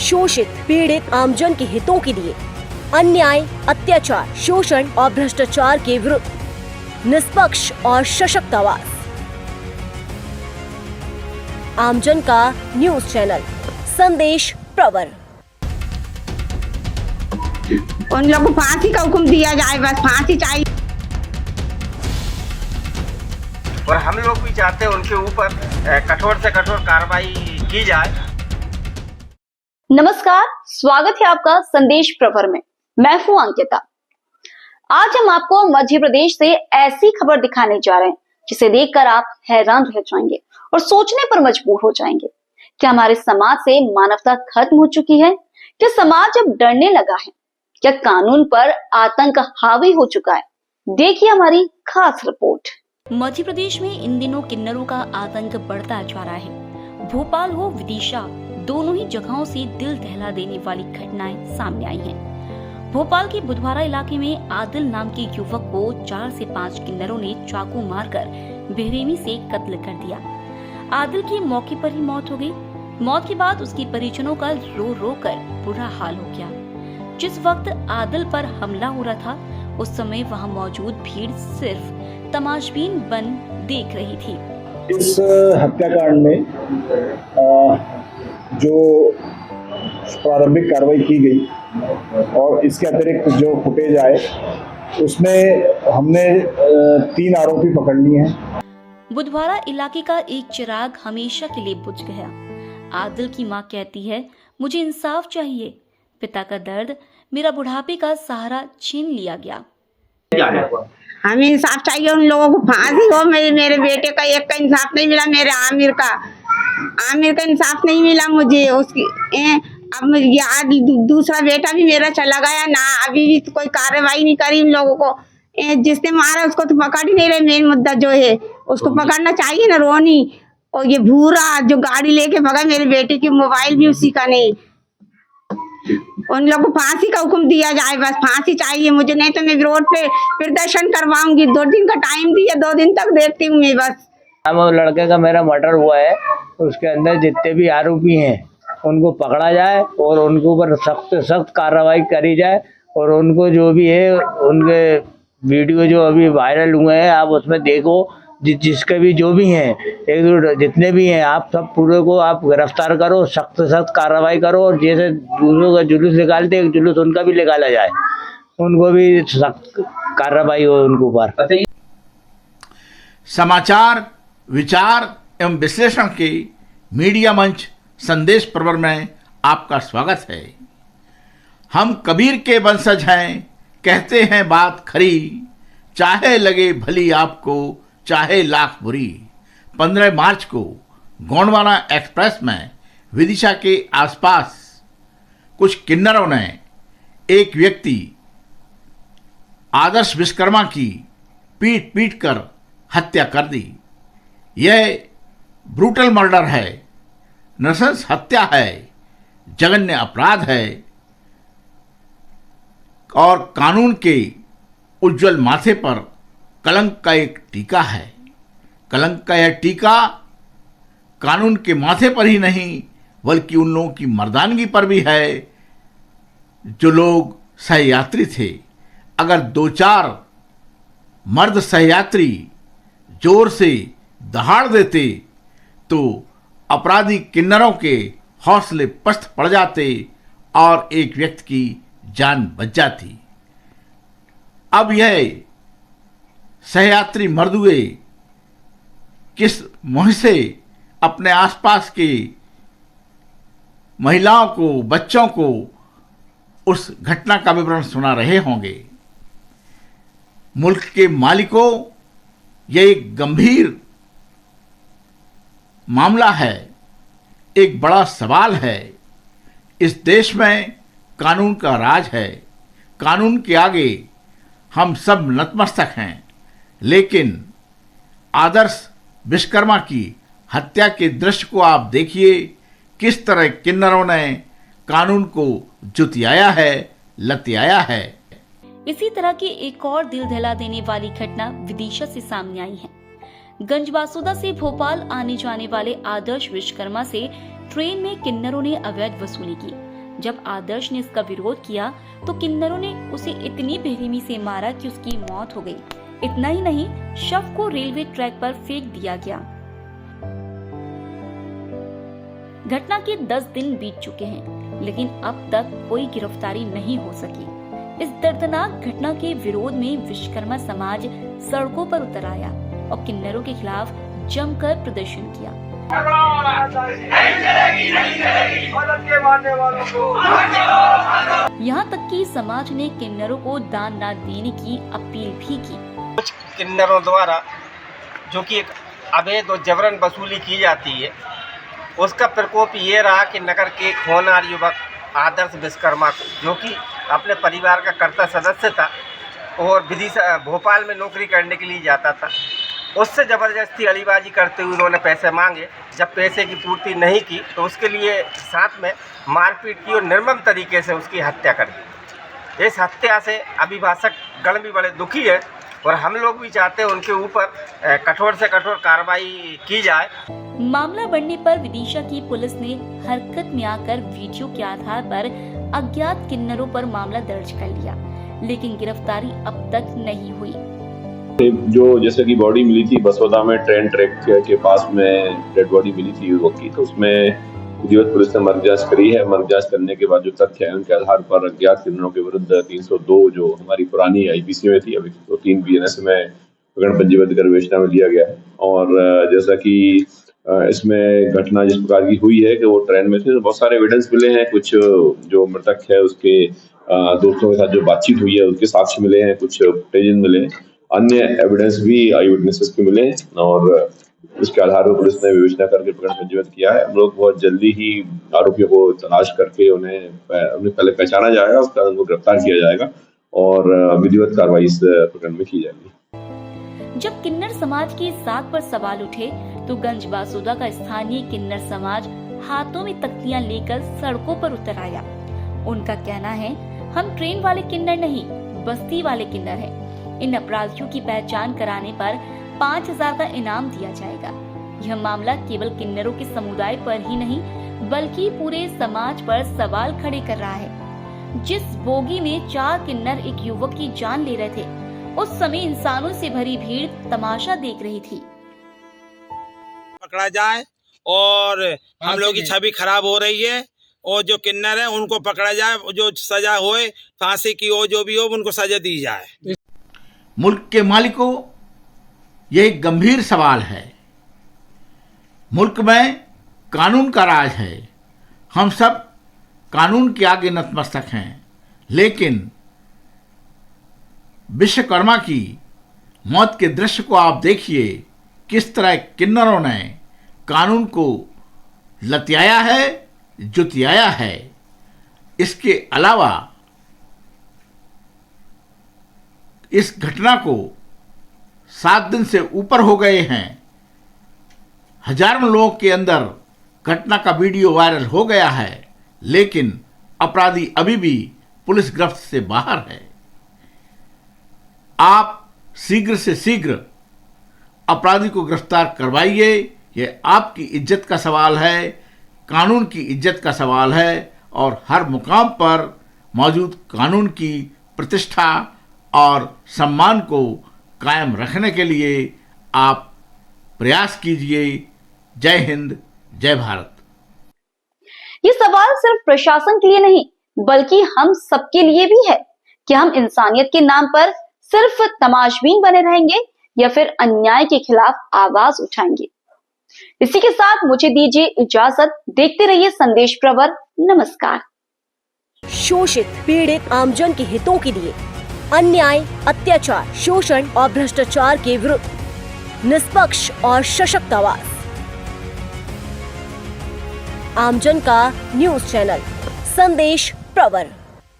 शोषित पीड़ित आमजन के हितों के लिए अन्याय, अत्याचार, शोषण और भ्रष्टाचार के विरुद्ध निष्पक्ष और सशक्त आवाज। आमजन का न्यूज चैनल संदेश प्रवर। उन लोगों को फांसी का हुक्म दिया जाए, बस फांसी चाहिए। और हम लोग भी चाहते हैं उनके ऊपर कठोर से कठोर कार्रवाई की जाए। नमस्कार, स्वागत है आपका संदेश प्रवर में। मैं हूं अंकिता। आज हम आपको मध्य प्रदेश से ऐसी खबर दिखाने जा रहे हैं जिसे देखकर आप हैरान रह जाएंगे और सोचने पर मजबूर हो जाएंगे। क्या हमारे समाज से मानवता खत्म हो चुकी है? क्या समाज अब डरने लगा है? क्या कानून पर आतंक हावी हो चुका है? देखिए हमारी खास रिपोर्ट। मध्य प्रदेश में इन दिनों किन्नरों का आतंक बढ़ता जा रहा है। भोपाल हो विदिशा, दोनों ही जगहों से दिल दहला देने वाली घटनाएं सामने आई हैं। भोपाल के बुधवारा इलाके में आदिल नाम के युवक को 4 से 5 किन्नरों ने चाकू मारकर बेरहमी से कत्ल कर दिया। आदिल की मौके पर ही मौत हो गई। मौत के बाद उसके परिजनों का रो रो कर बुरा हाल हो गया। जिस वक्त आदिल पर हमला हो रहा था उस समय वहां मौजूद भीड़ सिर्फ तमाशबीन बन देख रही थी। इस हत्याकांड में जो प्रारंभिक कार्रवाई की गई और इसके अतिरिक्त जो फुटेज आए उसमें हमने 3 आरोपी पकड़ लिए हैं। बुधवारा इलाके का एक चिराग हमेशा के लिए बुझ गया। आदिल की मां कहती है, मुझे इंसाफ चाहिए। पिता का दर्द, मेरा बुढ़ापे का सहारा छीन लिया गया। हमें इंसाफ चाहिए, उन लोगों को फांसी हो। मेरे बेटे का एक का इंसाफ नहीं मिला, मेरे आमिर का इंसाफ नहीं मिला मुझे। उसकी अब मुझे आज दूसरा बेटा भी मेरा चला गया ना, अभी भी कोई कार्रवाई नहीं करी। इन लोगों को जिसने मारा उसको तो पकड़ ही नहीं रहे। मेन मुद्दा जो है उसको पकड़ना चाहिए ना, रोनी। और ये भूरा जो गाड़ी लेके भगा, मेरे बेटे की मोबाइल भी उसी का नहीं। उन लोगों को फांसी का हुक्म दिया जाए, बस फांसी चाहिए मुझे, नहीं तो मैं रोड पे प्रदर्शन करवाऊंगी। 2 दिन का टाइम दिया, 2 दिन तक देखती हूँ मैं बस। लड़के का मेरा मर्डर हुआ है, उसके अंदर जितने भी आरोपी हैं उनको पकड़ा जाए और उनके ऊपर सख्त कार्रवाई करी जाए। और उनको जो भी है उनके वीडियो जो अभी वायरल हुए हैं आप उसमें देखो, जिसके भी जो भी हैं, एक जितने भी हैं, आप सब पूरे को आप गिरफ्तार करो, सख्त कार्रवाई करो। और जैसे दूसरों का जुलूस निकालते एक जुलूस उनका भी निकाला जाए, उनको भी सख्त कार्रवाई हो उनके ऊपर। समाचार, विचार एवं विश्लेषण के मीडिया मंच संदेश प्रवर में आपका स्वागत है। हम कबीर के वंशज हैं, कहते हैं बात खरी, चाहे लगे भली आपको चाहे लाख बुरी। 15 मार्च को गोंडवाना एक्सप्रेस में विदिशा के आसपास कुछ किन्नरों ने एक व्यक्ति आदर्श विश्वकर्मा की पीट कर हत्या कर दी। यह ब्रूटल मर्डर है, नृशंस हत्या है, जघन्य अपराध है और कानून के उज्जवल माथे पर कलंक का एक टीका है। कलंक का यह टीका कानून के माथे पर ही नहीं बल्कि उन लोगों की मर्दानगी पर भी है जो लोग सहयात्री थे। अगर 2-4 मर्द सहयात्री जोर से दहाड़ देते तो अपराधी किन्नरों के हौसले पस्त पड़ जाते और एक व्यक्ति की जान बच जाती। अब यह सहयात्री मर्दुए किस मुँह से अपने आसपास के महिलाओं को, बच्चों को उस घटना का विवरण सुना रहे होंगे। मुल्क के मालिकों, यह एक गंभीर मामला है, एक बड़ा सवाल है। इस देश में कानून का राज है, कानून के आगे हम सब नतमस्तक हैं। लेकिन आदर्श विश्वकर्मा की हत्या के दृश्य को आप देखिए, किस तरह किन्नरों ने कानून को जुतियाया है, लतियाया है। इसी तरह की एक और दिल दहला देने वाली घटना विदिशा से सामने आई है। गंजबासुदा से भोपाल आने जाने वाले आदर्श विश्वकर्मा से ट्रेन में किन्नरों ने अवैध वसूली की। जब आदर्श ने इसका विरोध किया तो किन्नरों ने उसे इतनी बेरहमी से मारा कि उसकी मौत हो गई। इतना ही नहीं, शव को रेलवे ट्रैक पर फेंक दिया गया। घटना के 10 दिन बीत चुके हैं, लेकिन अब तक कोई गिरफ्तारी नहीं हो सकी। इस दर्दनाक घटना के विरोध में विश्वकर्मा समाज सड़कों पर उतर आया और किन्नरों के खिलाफ जमकर प्रदर्शन किया। यहाँ तक कि समाज ने किन्नरों को दान न देने की अपील भी की। कुछ किन्नरों द्वारा जो कि एक अवैध और जबरन वसूली की जाती है, उसका प्रकोप ये रहा कि नगर के एक होनहार युवक आदर्श विश्वकर्मा को, जो कि अपने परिवार का कर्ता सदस्य था और भोपाल में नौकरी करने के लिए जाता था, उससे ज़बरदस्ती अलीबाजी करते हुए उन्होंने पैसे मांगे। जब पैसे की पूर्ति नहीं की तो उसके लिए साथ में मारपीट की और निर्मम तरीके से उसकी हत्या कर दी। इस हत्या से अभिभाषक गण भी बड़े दुखी है और हम लोग भी चाहते हैं उनके ऊपर कठोर से कठोर कार्रवाई की जाए। मामला बढ़ने पर विदिशा की पुलिस ने हरकत में आकर वीडियो के आधार पर अज्ञात किन्नरों पर मामला दर्ज कर लिया, लेकिन गिरफ्तारी अब तक नहीं हुई। जो जैसे कि बॉडी मिली थी बसोदा में ट्रेन ट्रैक के पास में डेड बॉडी मिली थी युवक की, तो उसमें विधिवत पुलिस ने मर्ग जांच करी है। मर्ग जांच करने के बाद जो तथ्य है उनके आधार पर अज्ञात किन्नरों के विरुद्ध 302 जो हमारी पुरानी आईपीसी में थी, अभी तो 3 बीएनएस में प्रकरण पंजीबद्ध कर विवेचना में लिया गया है। और जैसा कि इसमें घटना जिस प्रकार की हुई है कि वो ट्रेन में थे, तो बहुत सारे एविडेंस मिले हैं। कुछ जो मृतक है उसके दोस्तों के साथ जो बातचीत हुई है उसके साक्ष्य मिले हैं, कुछ फुटेज मिले हैं, अन्य एविडेंस भी आई विटनेसेस के मिले और उसके आधार पर पुलिस ने विवेचना करके प्रकरण पंजीबद्ध किया है। हम लोग बहुत जल्दी ही आरोपियों को तलाश करके उन्हें पहले पहचाना जाएगा, उसके बाद उनको गिरफ्तार किया जाएगा और विधिवत कार्रवाई इस प्रकरण में की जाएगी। जब किन्नर समाज की इस बात पर सवाल उठे तो गंज बासोदा का स्थानीय किन्नर समाज हाथों में तख्तियां लेकर सड़कों पर उतर आया। उनका कहना है, हम ट्रेन वाले किन्नर नहीं, बस्ती वाले किन्नर हैं। इन अपराधियों की पहचान कराने पर 5000 का इनाम दिया जाएगा। यह मामला केवल किन्नरों के समुदाय पर ही नहीं बल्कि पूरे समाज पर सवाल खड़े कर रहा है। जिस बोगी में 4 किन्नर एक युवक की जान ले रहे थे, उस समय इंसानों से भरी भीड़ तमाशा देख रही थी। पकड़ा जाए और हम लोग की छवि खराब हो रही है और जो किन्नर है उनको पकड़ा जाए, जो सजा होए फांसी की हो, जो भी हो उनको सजा दी जाए। मुल्क के मालिकों, यह एक गंभीर सवाल है। मुल्क में कानून का राज है, हम सब कानून के आगे नतमस्तक हैं, लेकिन विश्वकर्मा की मौत के दृश्य को आप देखिए, किस तरह किन्नरों ने कानून को लतियाया है, जुतियाया है। इसके अलावा इस घटना को 7 दिन से ऊपर हो गए हैं, हजारों लोगों के अंदर घटना का वीडियो वायरल हो गया है, लेकिन अपराधी अभी भी पुलिस गिरफ्त से बाहर है। आप शीघ्र से शीघ्र अपराधी को गिरफ्तार करवाइए। यह आपकी इज्जत का सवाल है, कानून की इज्जत का सवाल है और हर मुकाम पर मौजूद कानून की प्रतिष्ठा और सम्मान को कायम रखने के लिए आप प्रयास कीजिए। जय हिंद, जय भारत। ये सवाल सिर्फ प्रशासन के लिए नहीं बल्कि हम सबके लिए भी है कि हम इंसानियत के नाम पर सिर्फ तमाशबीन बने रहेंगे या फिर अन्याय के खिलाफ आवाज उठाएंगे। इसी के साथ मुझे दीजिए इजाजत। देखते रहिए संदेश प्रवर। नमस्कार। शोषित पीड़ित आमजन के हितों के लिए अन्याय, अत्याचार, शोषण और भ्रष्टाचार के विरुद्ध निष्पक्ष और सशक्त आवाज। आमजन का न्यूज चैनल संदेश प्रवर।